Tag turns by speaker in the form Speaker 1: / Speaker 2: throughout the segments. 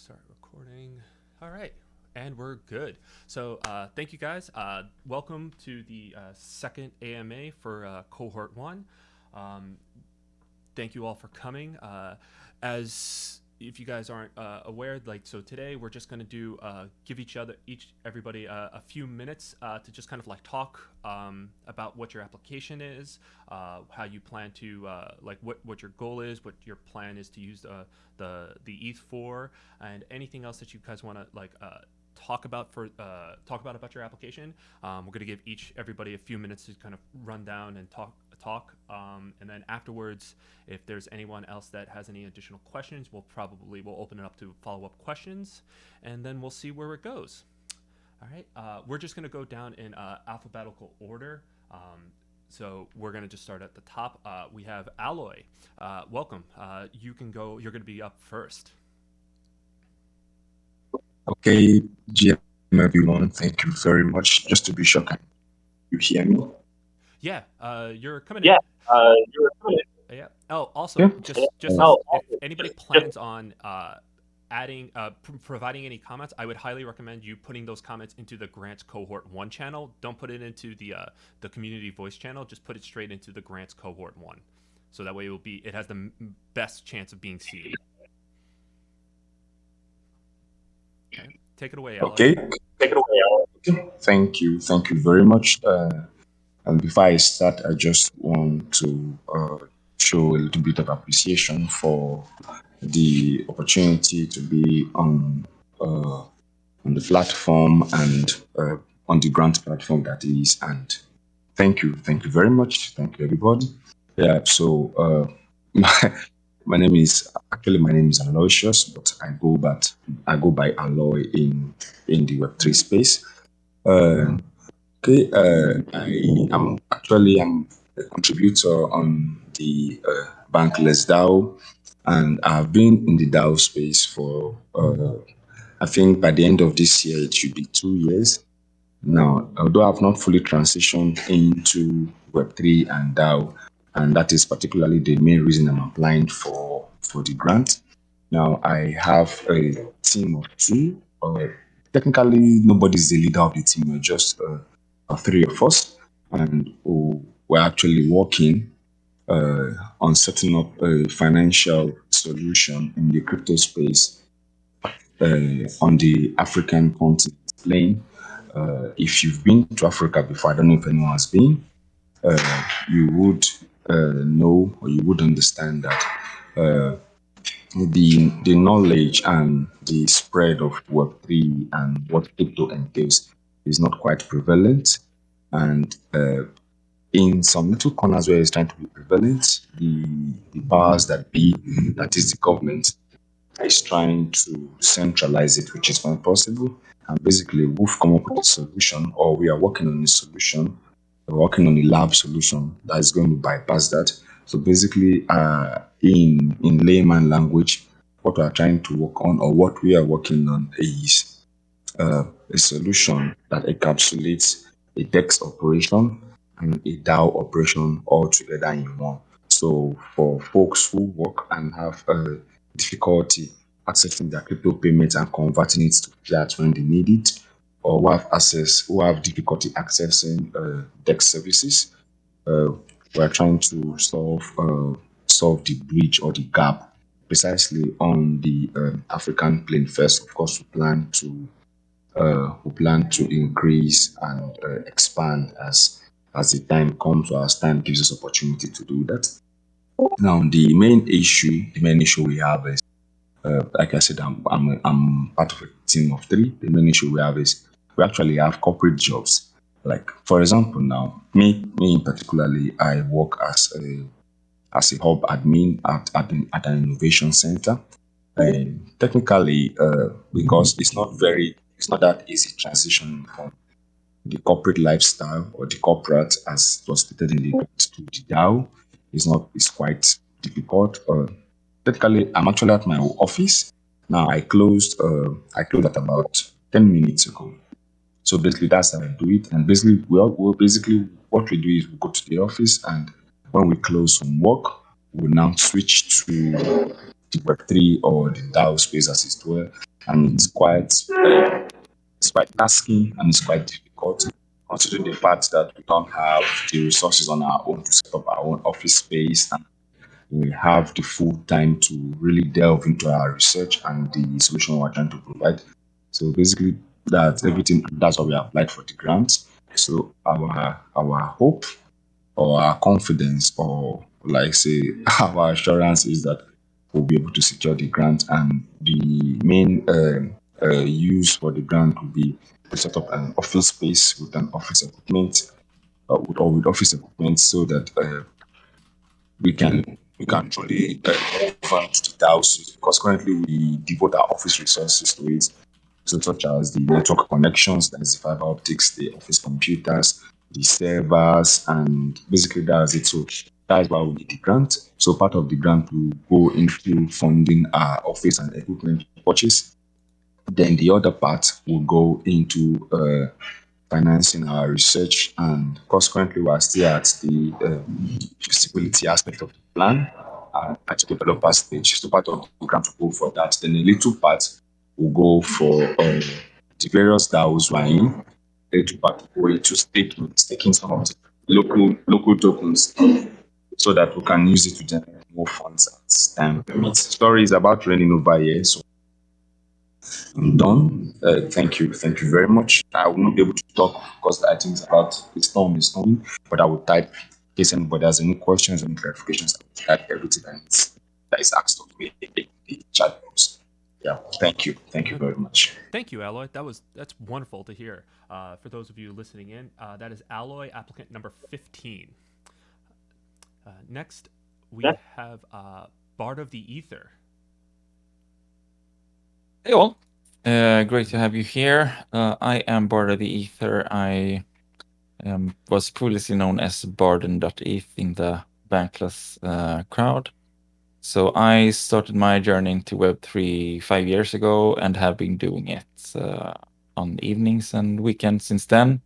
Speaker 1: Start recording. All right. And we're good. So, thank you guys. Welcome to the second AMA for cohort one. Um, Thank you all for coming. As if you guys aren't aware, so today we're just going to do give everybody a few minutes to just kind of like talk about what your application is, how you plan to what your goal is, what your plan is to use the ETH for, and anything else that you guys want to talk about your application. We're going to give everybody a few minutes to kind of run down and talk, and then afterwards, if there's anyone else that has any additional questions, we'll open it up to follow-up questions, and then we'll see where it goes. All right, we're just going to go down in alphabetical order. So we're going to just start at the top. We have Alloy. Welcome. You can go. You're going to be up first.
Speaker 2: Okay, GM everyone, thank you very much. Just to be sure, can you hear me?
Speaker 1: Yeah, you're coming
Speaker 3: Yeah,
Speaker 1: in.
Speaker 3: you're right.
Speaker 1: Yeah. Oh, also,
Speaker 2: Yeah.
Speaker 1: just
Speaker 2: Uh,
Speaker 1: as if anybody plans on providing any comments, I would highly recommend you putting those comments into the Grants Cohort One channel. Don't put it into the Community Voice channel. Just put it straight into the Grants Cohort One, so that way it has the best chance of being seen. Okay, take it away, Alloy.
Speaker 2: okay,
Speaker 3: Take it away, Alan.
Speaker 2: thank you very much. And before I start, I just want to show a little bit of appreciation for the opportunity to be on the platform and on the grant platform that is. And thank you very much. Thank you, everybody. Yeah. So my name is Aloysius, but I go by Aloy in the Web3 space. Uh, okay, I'm a contributor on the Bankless DAO, and I've been in the DAO space for I think by the end of this year it should be 2 years now. Although I've not fully transitioned into Web3 and DAO, and that is particularly the main reason I'm applying for the grant. Now I have a team of two. Technically, nobody's the leader of the team. We're just three of us, and we're actually working on setting up a financial solution in the crypto space on the African continent plane. If you've been to Africa before, I don't know if anyone has been, you would know or you would understand that the knowledge and the spread of Web3 and what crypto entails is not quite prevalent. And in some little corners where it's trying to be prevalent, the powers that be, that is the government, is trying to centralize it, which is not possible. And basically, we've come up with a solution, or we are working on a solution. We're working on a lab solution that is going to bypass that. So basically, in layman language, what we are trying to work on, or what we are working on, is a solution that encapsulates a DEX operation and a DAO operation all together in one. So for folks who work and have difficulty accessing their crypto payments and converting it to fiat when they need it, or who have difficulty accessing DEX services, uh, we're trying to solve the bridge or the gap precisely on the African plane first. Of course, we plan to increase and expand as the time comes or as time gives us opportunity to do that. Now, the main issue we have is, like I said, I'm part of a team of three. The main issue we have is we actually have corporate jobs. Like for example, now me particularly, I work as a hub admin at an innovation center. And technically, because it's not that easy transition from the corporate lifestyle or the corporate, as it was stated in the to the DAO, it's quite difficult. Technically, I'm actually at my office now. I closed at about 10 minutes ago. So basically, that's how I do it. And basically, basically what we do is we go to the office, and when we close from work, we now switch to the Web3 or the DAO space as it were, and it's quite tasking and it's quite difficult, considering the fact that we don't have the resources on our own to set up our own office space, and we have the full time to really delve into our research and the solution we're trying to provide. So basically, that's everything. That's why we applied for the grant. So our hope or our confidence or like say our assurance is that we'll be able to secure the grant, and the main use for the grant will be to set up an office space with an office equipment with office equipment so that we can truly move on to the DAO suite, because currently we devote our office resources to it, so such as the network connections, that's the fiber optics, the office computers, the servers, and basically that's it. So that's why we need the grant. So part of the grant will go into funding our office and equipment purchase. Then the other part will go into financing our research, and because currently we are still at the feasibility aspect of the plan at the developer stage. So part of the grant will go for that. Then a little part will go for the various DAOs we're in. A little part will go into staking some of the local tokens so that we can use it to generate more funds as time permits. Story is about running over here, so I'm done. Thank you very much. I will not be able to talk because I think it's about the storm is coming, but I will type in case anybody has any questions, any clarifications. I will type everything that is asked of me in the chat box. Yeah, thank you very much.
Speaker 1: Thank you, Alloy. That's wonderful to hear. For those of you listening in, that is Alloy, applicant number 15. Next, we have Bard of the Ether.
Speaker 4: Hey all, great to have you here. I am Bard of the Ether. I was previously known as Barden.eth in the Bankless crowd. So I started my journey into Web3 5 years ago and have been doing it on evenings and weekends since then.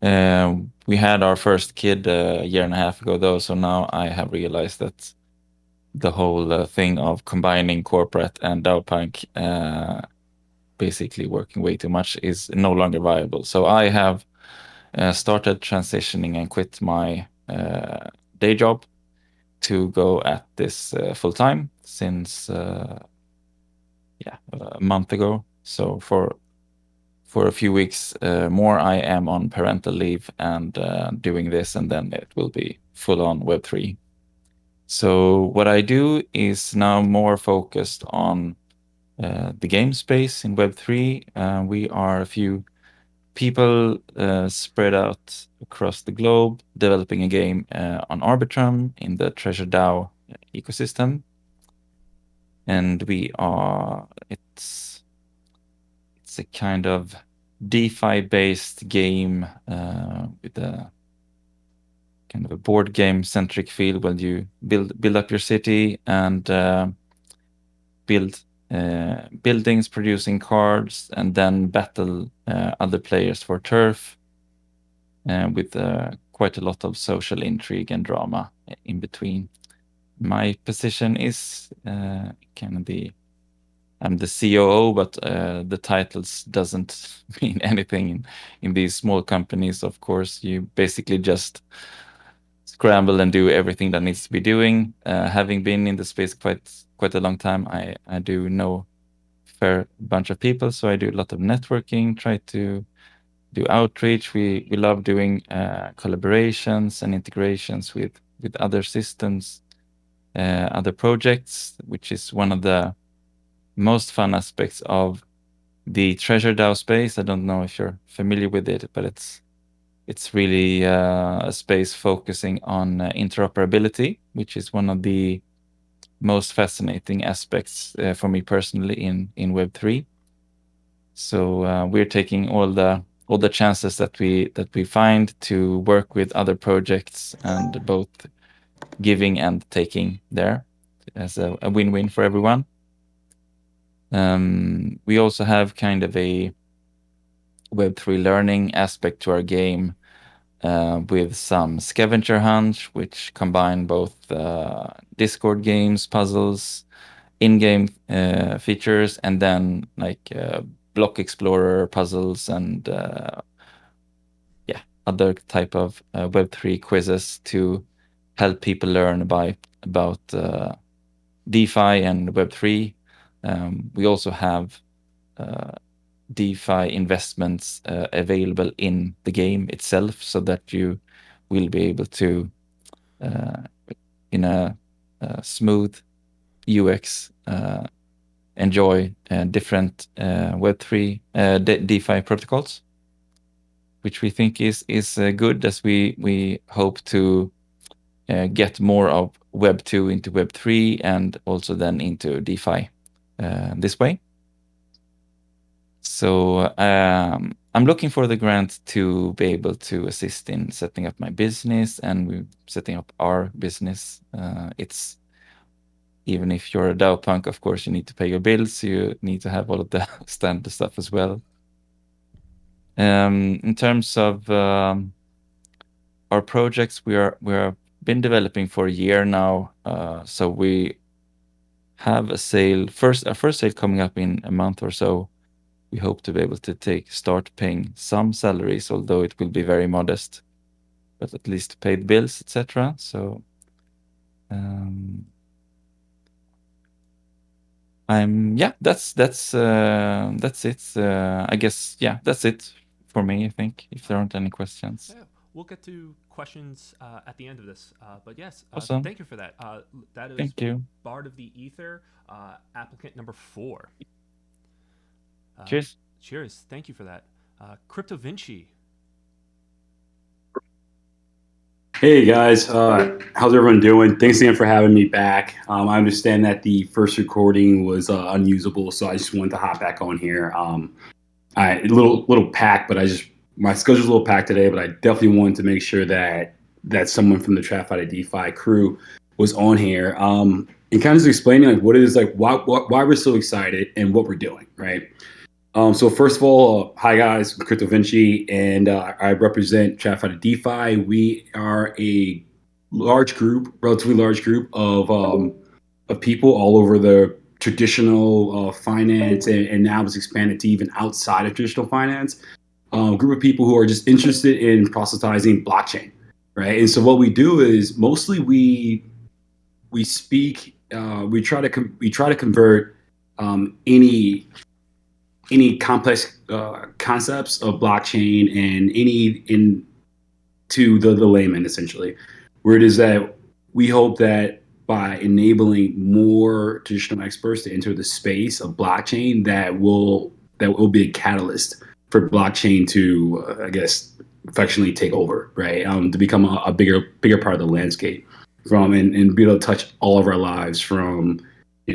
Speaker 4: We had our first kid a year and a half ago though, so now I have realized that the whole thing of combining corporate and DAO-Punk basically working way too much is no longer viable. So I have started transitioning and quit my day job to go at this full time since a month ago. So for a few weeks more, I am on parental leave and doing this, and then it will be full on Web3. So what I do is now more focused on the game space in Web3. We are a few people spread out across the globe developing a game on Arbitrum in the Treasure DAO ecosystem. And it's a kind of DeFi-based game with a kind of a board game centric feel when you build up your city and build buildings producing cards and then battle other players for turf with quite a lot of social intrigue and drama in between. My position is kind of I'm the COO, but the titles doesn't mean anything in these small companies. Of course, you basically just scramble and do everything that needs to be doing. Having been in the space quite a long time, I do know a fair bunch of people, so I do a lot of networking, try to do outreach. We love doing collaborations and integrations with other systems, other projects, which is one of the most fun aspects of the Treasure DAO space. I don't know if you're familiar with it, but it's really a space focusing on interoperability, which is one of the most fascinating aspects for me personally in Web3. So we're taking all the chances that we find to work with other projects and both giving and taking there as a win-win for everyone. We also have kind of a Web3 learning aspect to our game with some scavenger hunts, which combine both Discord games, puzzles, in-game features, and then like block explorer puzzles and other type of Web3 quizzes to help people learn about DeFi and Web3. We also have DeFi investments available in the game itself, so that you will be able to, in a smooth UX, enjoy different Web3 DeFi protocols, which we think is good, as we hope to get more of Web 2 into Web 3 and also then into DeFi this way. So I'm looking for the grant to be able to assist in setting up my business, and we're setting up our business. It's, even if you're a DAO punk, of course, you need to pay your bills. You need to have all of the standard stuff as well. In terms of our projects, we are been developing for a year now. So we have a sale, our first sale coming up in a month or so. We hope to be able to start paying some salaries, although it will be very modest, but at least pay the bills, etc. So that's it. I guess that's it for me, I think, if there aren't any questions.
Speaker 1: Yeah, we'll get to questions at the end of this. But yes,
Speaker 4: Awesome.
Speaker 1: Thank you for that. That is
Speaker 4: Thank you.
Speaker 1: Bard of the Ether, applicant number 4.
Speaker 4: Cheers.
Speaker 1: Cheers. Thank you for that. Crypto Vinci.
Speaker 3: Hey guys, how's everyone doing? Thanks again for having me back. I understand that the first recording was unusable, so I just wanted to hop back on here. A little packed, but my schedule's a little packed today, but I definitely wanted to make sure that someone from the TradFi DeFi crew was on here, and kind of just explaining like what it is, like why we're so excited and what we're doing, right? So first of all, hi guys, I'm Crypto Vinci, and I represent TradFi DeFi. We are a relatively large group of people all over the traditional finance, and now it's expanded to even outside of traditional finance. Group of people who are just interested in proselytizing blockchain, right? And so what we do is mostly we speak, we try to convert any complex concepts of blockchain and into the layman, essentially, where it is that we hope that by enabling more traditional experts to enter the space of blockchain, that will be a catalyst for blockchain to, I guess, affectionately take over, right? To become a bigger part of the landscape, and be able to touch all of our lives, from the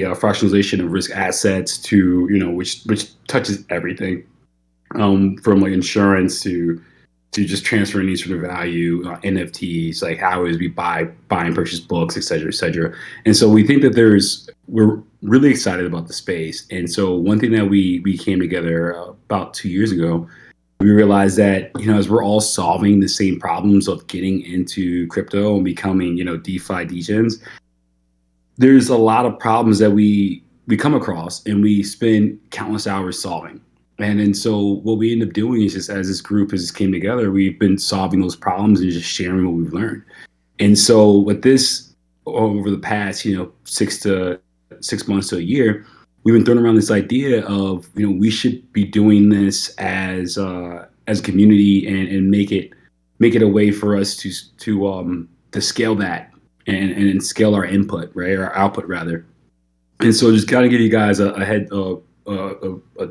Speaker 3: fractionalization of risk assets to, which touches everything, from like insurance to just transferring any sort of value, NFTs, like how is we buy and purchase books, et cetera, et cetera. And so we think that we're really excited about the space. And so one thing that we came together about 2 years ago, we realized that, as we're all solving the same problems of getting into crypto and becoming, DeFi degens, there's a lot of problems that we come across and we spend countless hours solving. And so what we end up doing is, just as this group has came together, we've been solving those problems and just sharing what we've learned. And so with this, over the past, 6 months to a year, we've been throwing around this idea of, we should be doing this as a community and make it a way for us to scale that and scale our input, right, or our output rather. And so just kind of give you guys a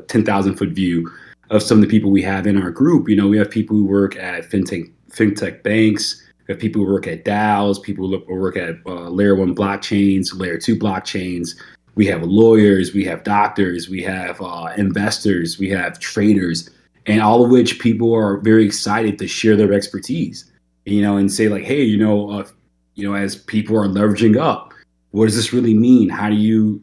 Speaker 3: 10,000 foot view of some of the people we have in our group. We have people who work at fintech banks. We have people who work at DAOs, people who work at layer 1 blockchains, layer 2 blockchains. We have lawyers, we have doctors, we have investors, we have traders, and all of which people are very excited to share their expertise, and say like, hey, as people are leveraging up, what does this really mean? How do you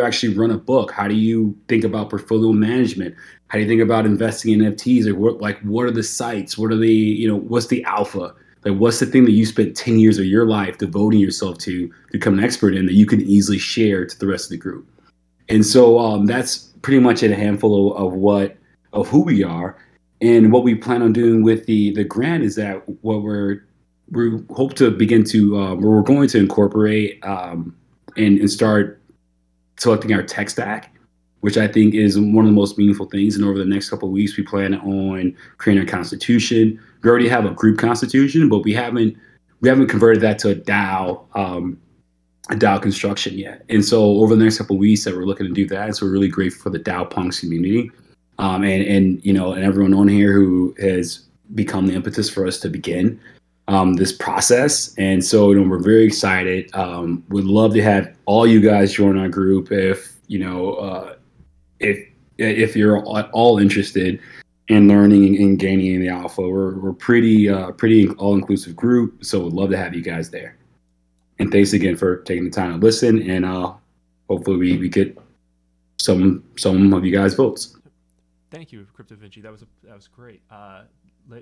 Speaker 3: actually run a book? How do you think about portfolio management? How do you think about investing in NFTs? Or what are the sites? What are the, what's the alpha? Like, what's the thing that you spent 10 years of your life devoting yourself to become an expert in that you can easily share to the rest of the group? And so that's pretty much a handful of who we are. And what we plan on doing with the grant is that what we hope to begin to we're going to incorporate and start selecting our tech stack, which I think is one of the most meaningful things. And over the next couple of weeks, we plan on creating a constitution. We already have a group constitution, but we haven't converted that to a DAO construction yet. And so over the next couple of weeks that we're looking to do that. And so we're really grateful for the DAO Punks community. And everyone on here who has become the impetus for us to begin this process. And so we're very excited. We'd love to have all you guys join our group if you're all interested in learning and gaining in the alpha. We're pretty all-inclusive group, so we'd love to have you guys there. And thanks again for taking the time to listen, and hopefully we get some of you guys' votes.
Speaker 1: Thank you, Crypto Vinci. That was great.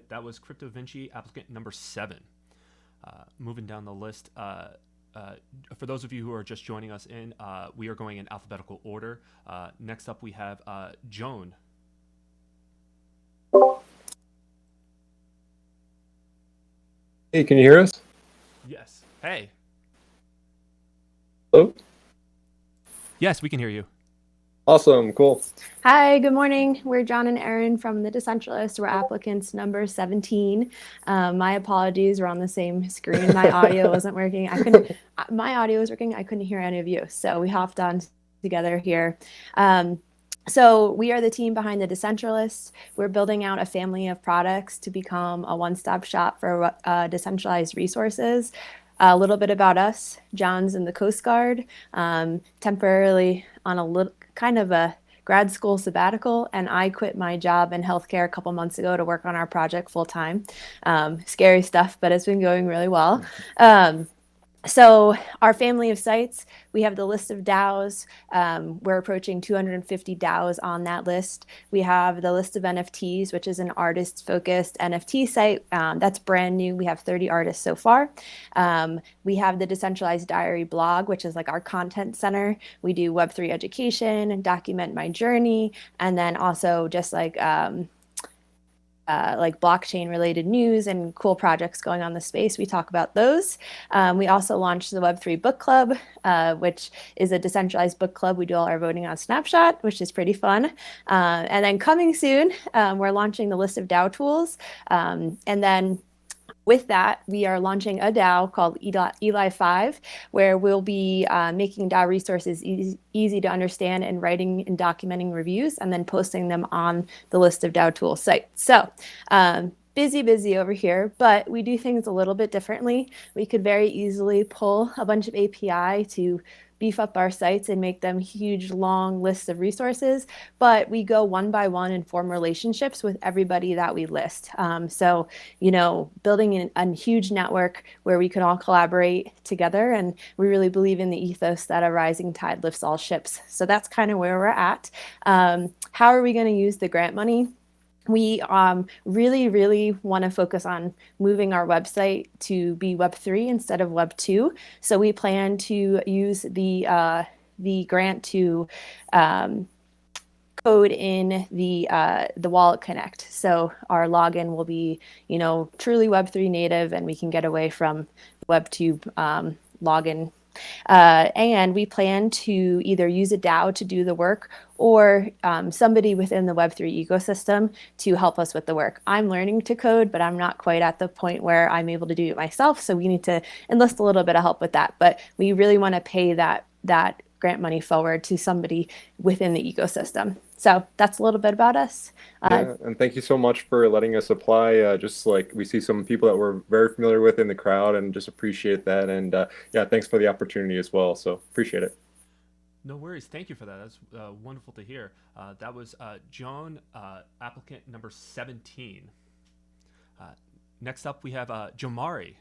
Speaker 1: That was Crypto Vinci, applicant number 7. Moving down the list, for those of you who are just joining us we are going in alphabetical order. Next up, we have Joan.
Speaker 5: Hey, can you hear us?
Speaker 1: Yes. Hey.
Speaker 5: Hello?
Speaker 1: Yes, we can hear you.
Speaker 5: Awesome, cool.
Speaker 6: Hi, good morning. We're John and Erin from The Decentralist. We're applicants number 17. My apologies, we're on the same screen. My audio wasn't working. My audio was working. I couldn't hear any of you. So we hopped on together here. So we are the team behind The Decentralist. We're building out a family of products to become a one-stop shop for decentralized resources. A little bit about us. John's in the Coast Guard, temporarily on a kind of a grad school sabbatical, and I quit my job in healthcare a couple months ago to work on our project full time. Scary stuff, but it's been going really well. So our family of sites, we have the list of DAOs. We're approaching 250 DAOs on that list. We have the list of NFTs, which is an artist-focused NFT site. That's brand new. We have 30 artists so far. We have the Decentralized Diary blog, which is like our content center. We do Web3 education and document my journey. And then also just like blockchain related news and cool projects going on in the space. We talk about those. We also launched the Web3 Book Club, which is a decentralized book club. We do all our voting on Snapshot, which is pretty fun. And then coming soon, we're launching the list of DAO tools. And then with that, we are launching a DAO called Eli 5, where we'll be making DAO resources easy to understand and writing and documenting reviews and then posting them on the list of DAO tools site. So busy over here, but we do things a little bit differently. We could very easily pull a bunch of API to beef up our sites and make them huge, long lists of resources, but we go one by one and form relationships with everybody that we list. So, building a huge network where we can all collaborate together, and we really believe in the ethos that a rising tide lifts all ships. So that's kind of where we're at. How are we going to use the grant money? We really want to focus on moving our website to be Web3 instead of Web2. So we plan to use the grant to code in the Wallet Connect. So our login will be, truly Web3 native, and we can get away from Web2 login. And we plan to either use a DAO to do the work or somebody within the Web3 ecosystem to help us with the work. I'm learning to code, but I'm not quite at the point where I'm able to do it myself. So we need to enlist a little bit of help with that. But we really want to pay that grant money forward to somebody within the ecosystem. So that's a little bit about us.
Speaker 5: And thank you so much for letting us apply. Just like we see some people that we're very familiar with in the crowd, and just appreciate that. And thanks for the opportunity as well. So appreciate it.
Speaker 1: No worries. Thank you for that. That's wonderful to hear. That was John, applicant number 17. Next up, we have Jamari.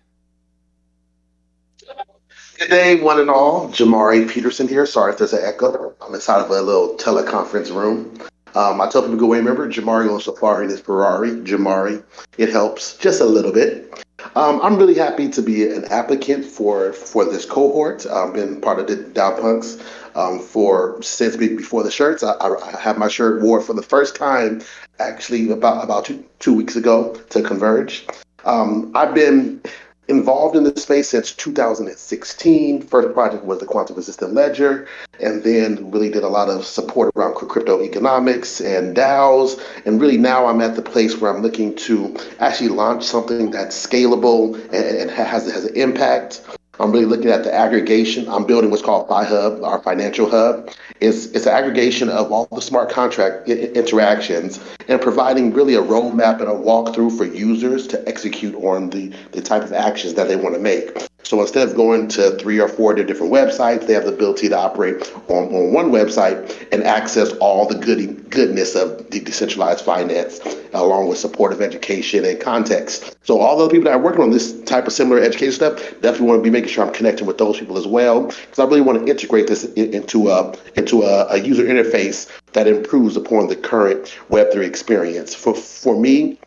Speaker 7: Good day, one and all. Jamari Peterson here. Sorry if there's an echo. I'm inside of a little teleconference room. I tell people, go away. Remember, Jamari on Safari is Ferrari. Jamari. It helps just a little bit. I'm really happy to be an applicant for this cohort. I've been part of the Dow Punks for since before the shirts. I have my shirt wore for the first time actually about two weeks ago to Converge. I've been involved in this space since 2016. First project was the Quantum Resistant Ledger, and then really did a lot of support around crypto economics and DAOs. And really now I'm at the place where I'm looking to actually launch something that's scalable and has an impact. I'm really looking at the aggregation. I'm building what's called FiHub, our financial hub. It's an aggregation of all the smart contract interactions and providing really a roadmap and a walkthrough for users to execute on the type of actions that they want to make. So instead of going to 3 or 4 different websites, they have the ability to operate on one website and access all the goodness of the decentralized finance, along with supportive education and context. So all the people that are working on this type of similar education stuff, definitely want to be making sure I'm connecting with those people as well, because I really want to integrate this into a user interface that improves upon the current Web3 experience. For me,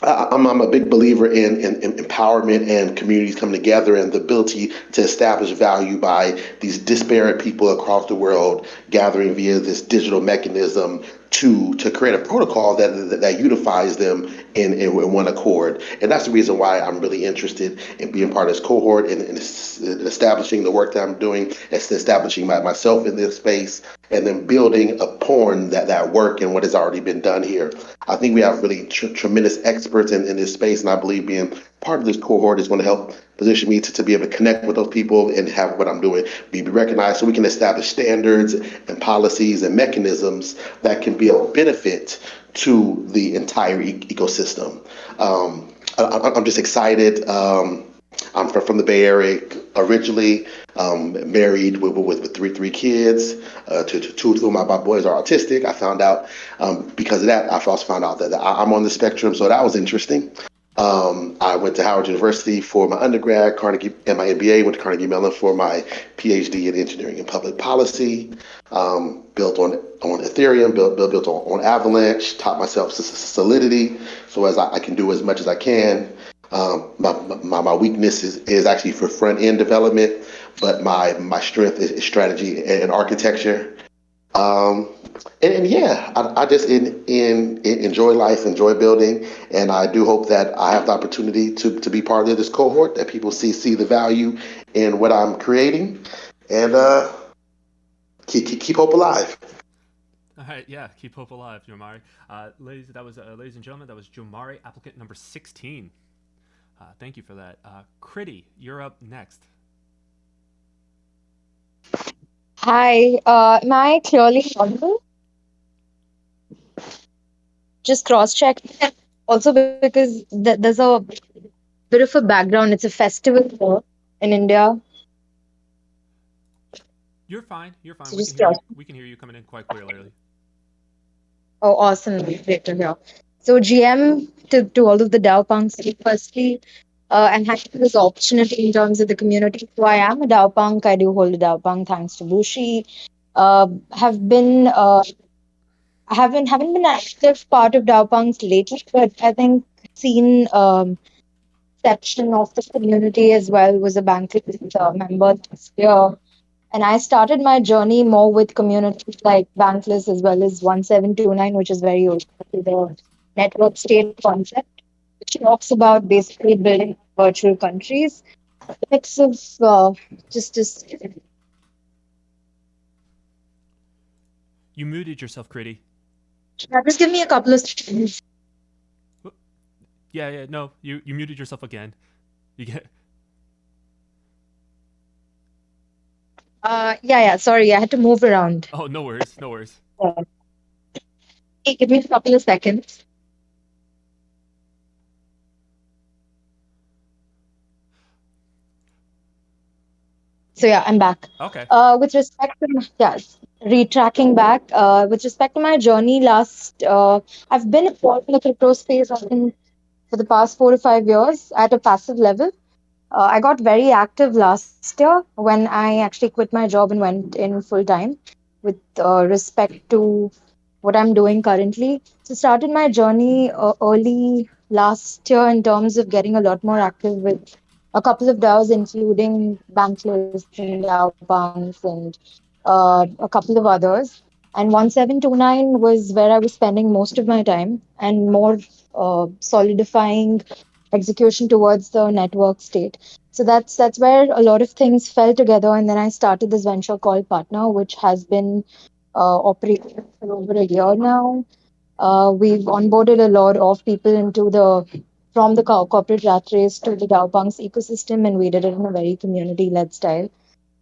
Speaker 7: I'm a big believer in empowerment and communities coming together and the ability to establish value by these disparate people across the world gathering via this digital mechanism to create a protocol that unifies them in one accord. And that's the reason why I'm really interested in being part of this cohort and establishing the work that I'm doing, establishing myself in this space, and then building upon that work and what has already been done here. I think we have really tremendous experts in this space, and I believe being part of this cohort is going to help position me to be able to connect with those people and have what I'm doing be recognized, so we can establish standards and policies and mechanisms that can be a benefit to the entire ecosystem. I'm just excited. I'm from the Bay Area originally, married with three kids. Two of my boys are autistic. I found out because of that. I also found out that I'm on the spectrum, so that was interesting. I went to Howard University for my undergrad, Carnegie, and my MBA. Went to Carnegie Mellon for my PhD in engineering and public policy. Built on Ethereum, built on Avalanche. Taught myself Solidity, so as I can do as much as I can. My weakness is actually for front end development, but my strength is strategy and architecture. And yeah, I just enjoy life, enjoy building, and I do hope that I have the opportunity to be part of this cohort, that people see the value in what I'm creating, and keep hope alive.
Speaker 1: All right, yeah, keep hope alive, Jomari. Ladies and gentlemen, that was Jomari, applicant number 16. Thank you for that. Critty, you're up next.
Speaker 8: Hi, am I clearly audible? Just cross-check. Also, because there's a bit of a background. It's a festival here in India.
Speaker 1: You're fine.
Speaker 8: So
Speaker 1: We can hear you coming in quite clearly.
Speaker 8: Oh, awesome. Great to hear. So GM to all of the DAO punks, firstly, and thank you for this opportunity in terms of the community. So I am a DAO punk. I do hold a DAO punk thanks to Bushi. I haven't been an active part of DAO punks lately, but I think seen section of the community as well. Was a Bankless member this year. And I started my journey more with communities like Bankless as well as 1729, which is very old, the network state concept, which talks about basically building virtual countries. A mix of just.
Speaker 1: You muted yourself, Critty.
Speaker 8: Just give me a couple of seconds.
Speaker 1: Yeah, no, you muted yourself again. You get.
Speaker 8: Yeah, sorry, I had to move around.
Speaker 1: Oh, no worries.
Speaker 8: Hey, give me a couple of seconds. So yeah, I'm back.
Speaker 1: Okay.
Speaker 8: With respect to retracking back, with respect to my journey I've been involved in the crypto space, I think, for the past 4 to 5 years at a passive level. I got very active last year when I actually quit my job and went in full time with respect to what I'm doing currently. So started my journey early last year in terms of getting a lot more active with a couple of DAOs, including Bankless and DAOpunks and a couple of others. And 1729 was where I was spending most of my time and more solidifying execution towards the network state. So that's where a lot of things fell together, and then I started this venture called Partner, which has been operating for over a year now. We've onboarded a lot of people into the from the corporate rat race to the DAOpunks ecosystem, and we did it in a very community-led style,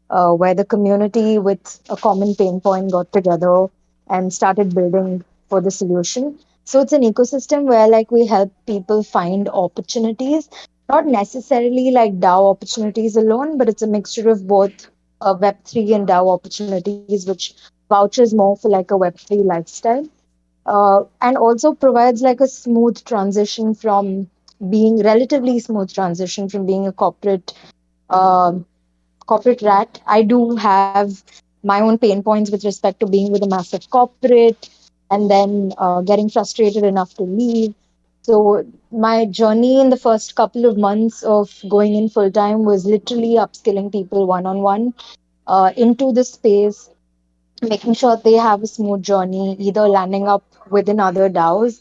Speaker 8: where the community with a common pain point got together and started building for the solution. So it's an ecosystem where like we help people find opportunities, not necessarily like DAO opportunities alone, but it's a mixture of both Web3 and DAO opportunities, which vouches more for like a Web3 lifestyle, and also provides like a smooth transition from being relatively smooth transition from being a um corporate rat. I do have my own pain points with respect to being with a massive corporate and then getting frustrated enough to leave. So my journey in the first couple of months of going in full time was literally upskilling people one on one into the space, making sure they have a smooth journey, either landing up within other DAOs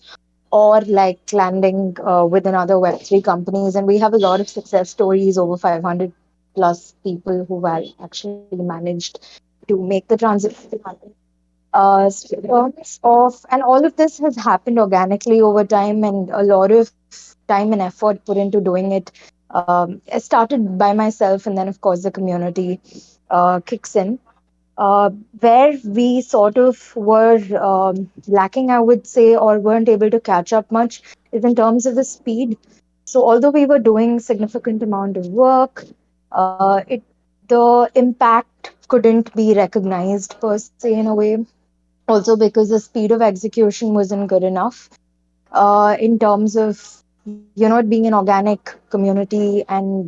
Speaker 8: or like landing within other Web3 companies. And we have a lot of success stories, over 500 plus people who have actually managed to make the transition happen. So in terms of, and all of this has happened organically over time, and a lot of time and effort put into doing it. It started by myself, and then, of course, the community kicks in. Where we sort of were lacking, I would say, or weren't able to catch up much, is in terms of the speed. So, although we were doing significant amount of work, the impact couldn't be recognized per se in a way. Also, because the speed of execution wasn't good enough in terms of it being an organic community, and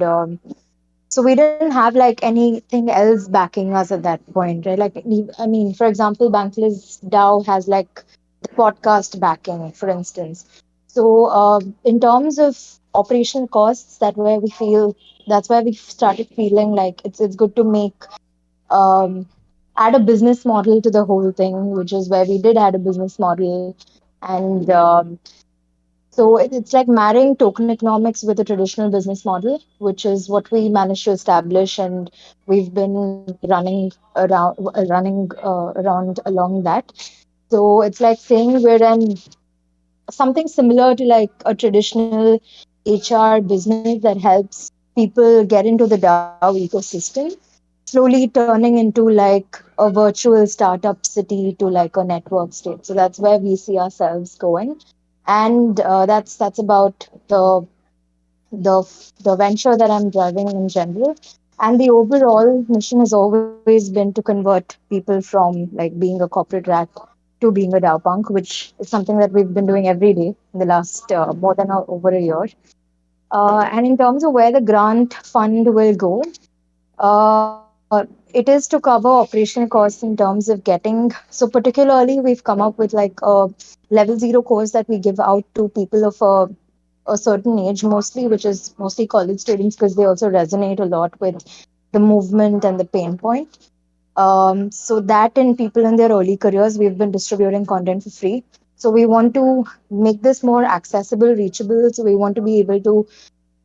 Speaker 8: so we didn't have like anything else backing us at that point, right? Like, I mean, for example, Bankless DAO has like the podcast backing, for instance. So in terms of operational costs, that's where we started feeling like it's good to make um, add a business model to the whole thing, which is where we did add a business model. And so it's like marrying token economics with a traditional business model, which is what we managed to establish, and we've been running around along that. So it's like saying we're in something similar to like a traditional HR business that helps people get into the DAO ecosystem, slowly turning into like a virtual startup city to like a network state. So that's where we see ourselves going, and that's about the the venture that I'm driving in general. And the overall mission has always been to convert people from like being a corporate rat to being a DAO punk, which is something that we've been doing every day in the last more than over a year. And in terms of where the grant fund will go, it is to cover operational costs in terms of getting. So, particularly, we've come up with like a level zero course that we give out to people of a certain age, mostly, which is mostly college students, because they also resonate a lot with the movement and the pain point. So, that in people in their early careers, we've been distributing content for free. So, we want to make this more accessible, reachable. So, we want to be able to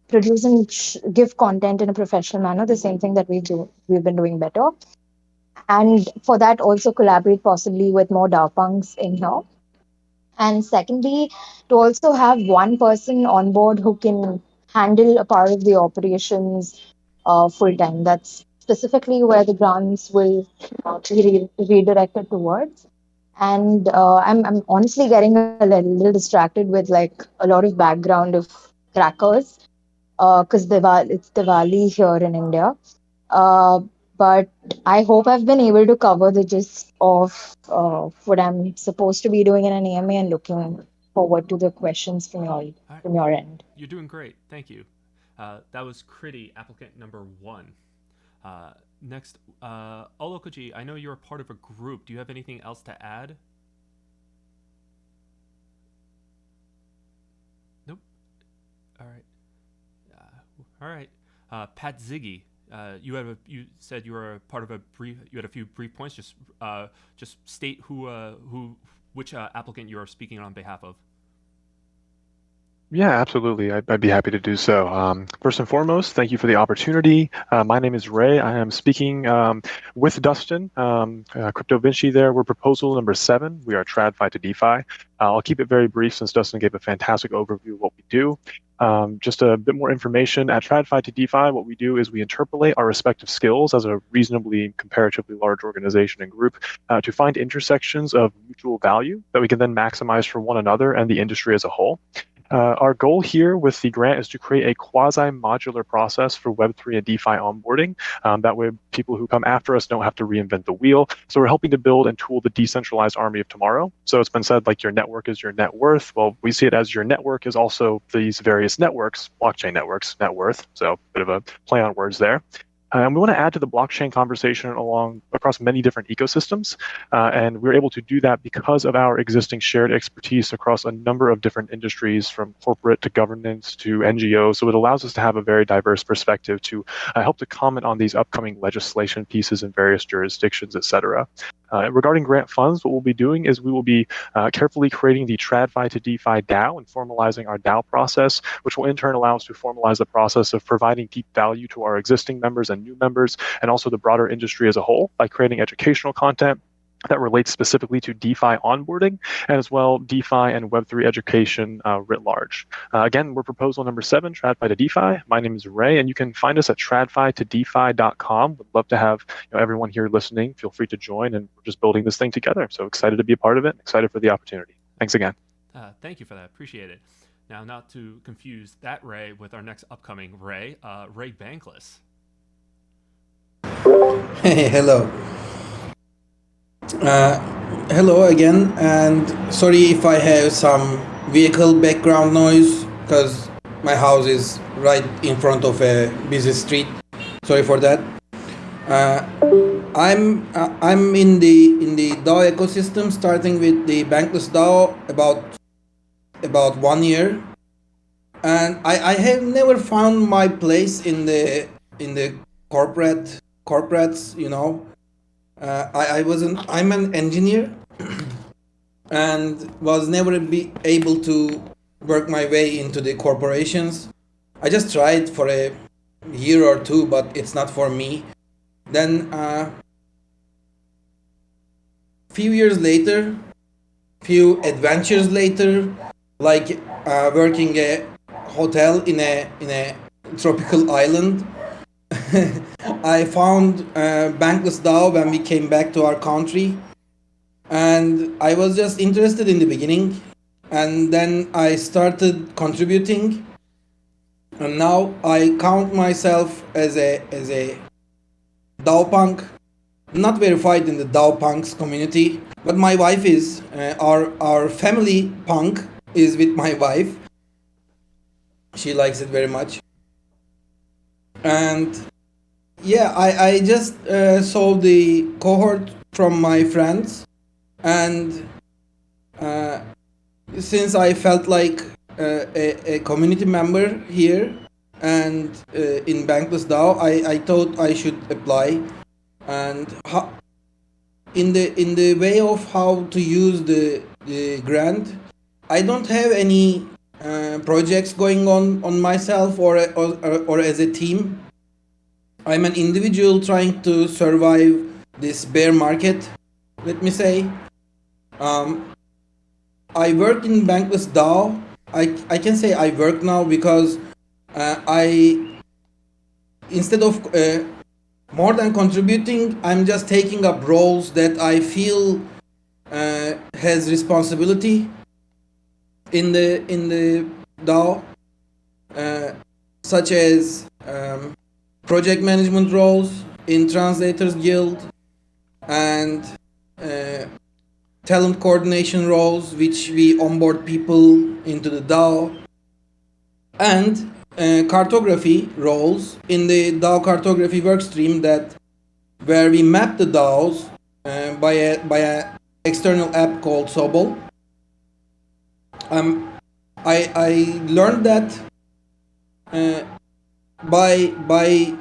Speaker 8: produce and give content in a professional manner, the same thing that we've been doing better. And for that, also collaborate possibly with more DAOpunks in here. And secondly, to also have one person on board who can handle a part of the operations full time. That's specifically where the grants will be redirected towards. And I'm honestly getting a little distracted with like a lot of background of crackers, because it's Diwali here in India. Uh, but I hope I've been able to cover the gist of what I'm supposed to be doing in an AMA, and looking forward to the questions
Speaker 1: All right.
Speaker 8: from your end.
Speaker 1: You're doing great. Thank you. That was Kriti, applicant number 1. Next, Olokoji, I know you're a part of a group. Do you have anything else to add? Nope. All right. All right. Pat Ziggy, you said you were a part of you had a few brief points. Just state which applicant you are speaking on behalf of.
Speaker 9: Yeah, absolutely. I'd be happy to do so. First and foremost, thank you for the opportunity. My name is Ray. I am speaking with Dustin, Crypto Vinci there. We're proposal number 7. We are TradFi to DeFi. I'll keep it very brief since Dustin gave a fantastic overview of what we do. Just a bit more information. At TradFi to DeFi, what we do is we interpolate our respective skills as a reasonably comparatively large organization and group to find intersections of mutual value that we can then maximize for one another and the industry as a whole. Our goal here with the grant is to create a quasi-modular process for Web3 and DeFi onboarding. That way, people who come after us don't have to reinvent the wheel. So we're helping to build and tool the decentralized army of tomorrow. So it's been said like your network is your net worth. Well, we see it as your network is also these various networks, blockchain networks, net worth. So a bit of a play on words there. And we want to add to the blockchain conversation across many different ecosystems. And we're able to do that because of our existing shared expertise across a number of different industries, from corporate to governance to NGOs. So it allows us to have a very diverse perspective to help to comment on these upcoming legislation pieces in various jurisdictions, et cetera. Regarding grant funds, what we'll be doing is we will be carefully creating the TradFi to DeFi DAO and formalizing our DAO process, which will in turn allow us to formalize the process of providing deep value to our existing members and new members, and also the broader industry as a whole by creating educational content that relates specifically to DeFi onboarding, and as well DeFi and Web3 education writ large. Again, we're proposal number 7, TradFi to DeFi. My name is Ray, and you can find us at tradfi2defi.com. Would love to have everyone here listening. Feel free to join, and we're just building this thing together. So excited to be a part of it. Excited for the opportunity. Thanks again.
Speaker 1: Thank you for that. Appreciate it. Now, not to confuse that Ray with our next upcoming Ray, Ray Bankless.
Speaker 10: Hey, hello. Hello again, and sorry if I have some vehicle background noise because my house is right in front of a busy street. Sorry for that. I'm in the DAO ecosystem, starting with the Bankless DAO about 1 year, and I have never found my place in the corporates, you know. I'm an engineer and was never be able to work my way into the corporations. I just tried for a year or two, but it's not for me. Then few adventures later, like working a hotel in a tropical island, I found Bankless DAO when we came back to our country, and I was just interested in the beginning, and then I started contributing, and now I count myself as a DAO punk, not verified in the DAO punks community, but my wife is. Our family punk is with my wife. She likes it very much. And yeah, I just saw the cohort from my friends, and since I felt like a community member here and in Bankless DAO, I thought I should apply. And in the way of how to use the grant, I don't have any projects going on myself or as a team. I'm an individual trying to survive this bear market, let me say. I work in Bankless DAO. I can say I work now because instead of more than contributing, I'm just taking up roles that I feel has responsibility in the DAO, such as project management roles in Translators Guild, and talent coordination roles, which we onboard people into the DAO, and cartography roles in the DAO cartography workstream, where we map the DAOs by a external app called Sobol. I learned that by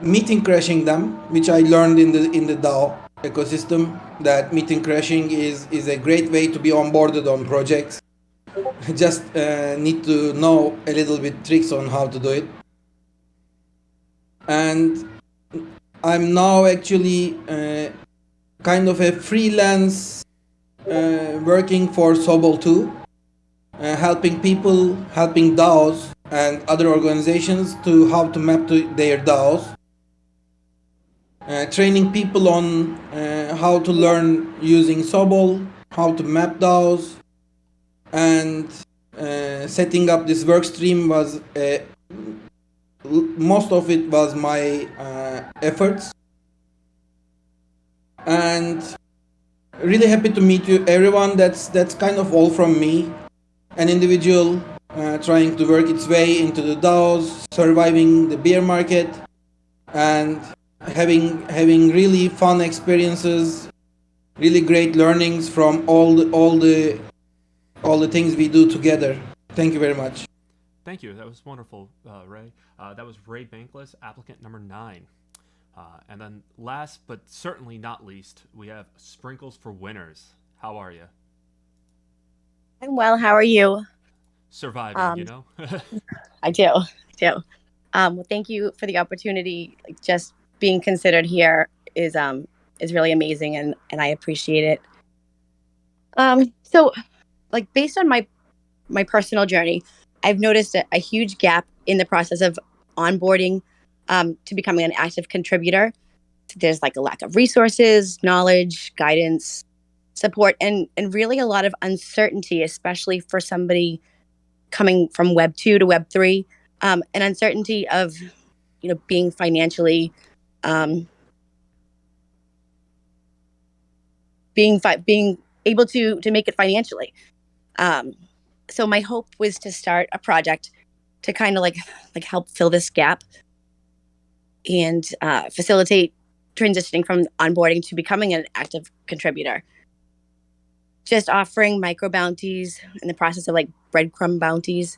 Speaker 10: meeting crashing them, which I learned in the DAO ecosystem, that meeting crashing is a great way to be onboarded on projects. Just need to know a little bit tricks on how to do it. And I'm now actually kind of a freelance working for Sobol 2, helping people, helping DAOs and other organizations to how to map to their DAOs, training people on how to learn using Sobol, how to map DAOs, and setting up this work stream was most of it was my efforts. And really happy to meet you, everyone. That's kind of all from me. An individual trying to work its way into the DAOs, surviving the bear market, and having really fun experiences, really great learnings from all the things we do together. Thank you very much.
Speaker 1: Thank you. That was wonderful, Ray. That was Ray Bankless, applicant number 9. And then last but certainly not least, we have Sprinkles for Winners. How are you?
Speaker 11: I'm well. How are you?
Speaker 1: Surviving, you know?
Speaker 11: I do. Well, thank you for the opportunity. Like, just being considered here is really amazing, and I appreciate it. So, like, based on my personal journey, I've noticed a huge gap in the process of onboarding to becoming an active contributor. There's like a lack of resources, knowledge, guidance, support, and really a lot of uncertainty, especially for somebody coming from Web 2 to Web 3, an uncertainty of, being financially, being able to make it financially. So my hope was to start a project to kind of like help fill this gap and facilitate transitioning from onboarding to becoming an active contributor. Just offering micro bounties in the process of like breadcrumb bounties,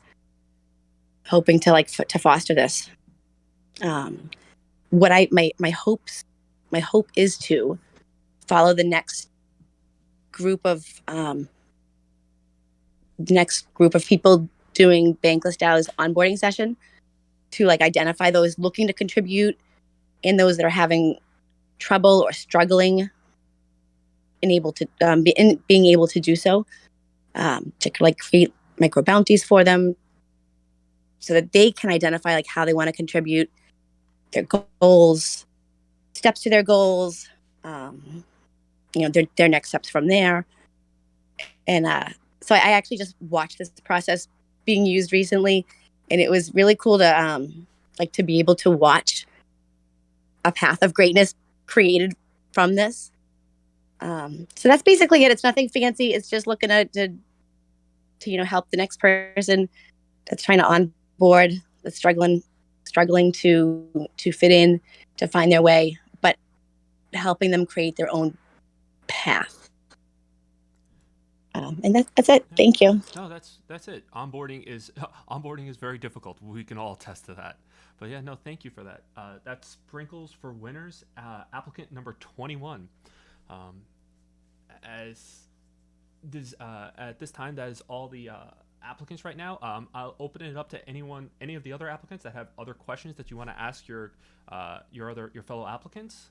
Speaker 11: hoping to to foster this. My hope is to follow the next group of people doing Bankless DAO's onboarding session, to like identify those looking to contribute and those that are having trouble or struggling being able to do so, to like create micro bounties for them so that they can identify like how they want to contribute, their goals, steps to their goals, their next steps from there. And so I actually just watched this process being used recently, and it was really cool to to be able to watch a path of greatness created from this. So that's basically it. It's nothing fancy. It's just looking to help the next person that's trying to onboard, that's struggling to fit in, to find their way, but helping them create their own path. And that's it. Thank you.
Speaker 1: No, that's it. Onboarding is very difficult. We can all attest to that. But yeah, no, thank you for that. That's Sprinkles for Winners, applicant number 21. At this time, that is all the applicants right now. I'll open it up to any of the other applicants that have other questions that you want to ask your fellow applicants.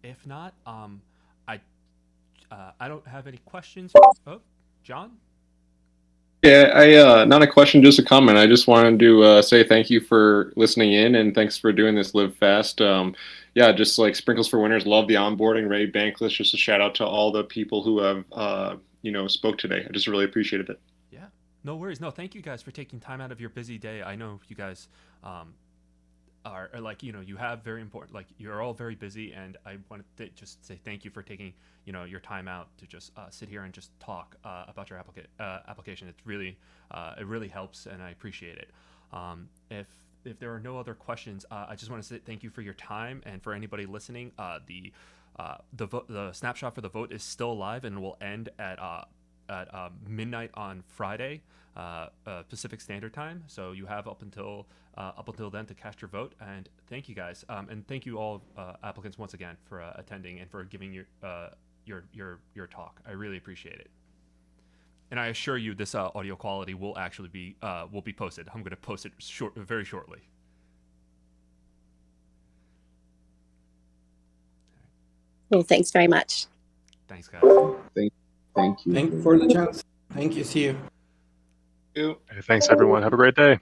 Speaker 1: If not, I don't have any questions. Oh, John?
Speaker 5: Yeah, I not a question, just a comment. I just wanted to say thank you for listening in, and thanks for doing this Live Fast. Yeah, just like Sprinkles for Winners, love the onboarding. Ray Bankless, just a shout out to all the people who have spoke today. I just really appreciated it.
Speaker 1: Yeah, no worries. No, thank you guys for taking time out of your busy day. I know you guys are like, you have very important, like, you're all very busy, and I wanted to just say thank you for taking your time out to just sit here and just talk about your application. It's really it really helps, and I appreciate it. If there are no other questions, I just want to say thank you for your time, and for anybody listening, the the snapshot for the vote is still live and will end at midnight on Friday, Pacific Standard Time. So you have up until then to cast your vote. And thank you guys, and thank you all applicants once again for attending and for giving your talk. I really appreciate it. And I assure you, this audio quality will actually be posted. I'm going to post it very shortly.
Speaker 11: Well, thanks very much.
Speaker 1: Thanks, guys.
Speaker 2: Thank you.
Speaker 10: Thank you for the chance. Thank you. See you.
Speaker 9: Hey, thanks, everyone. Have a great day.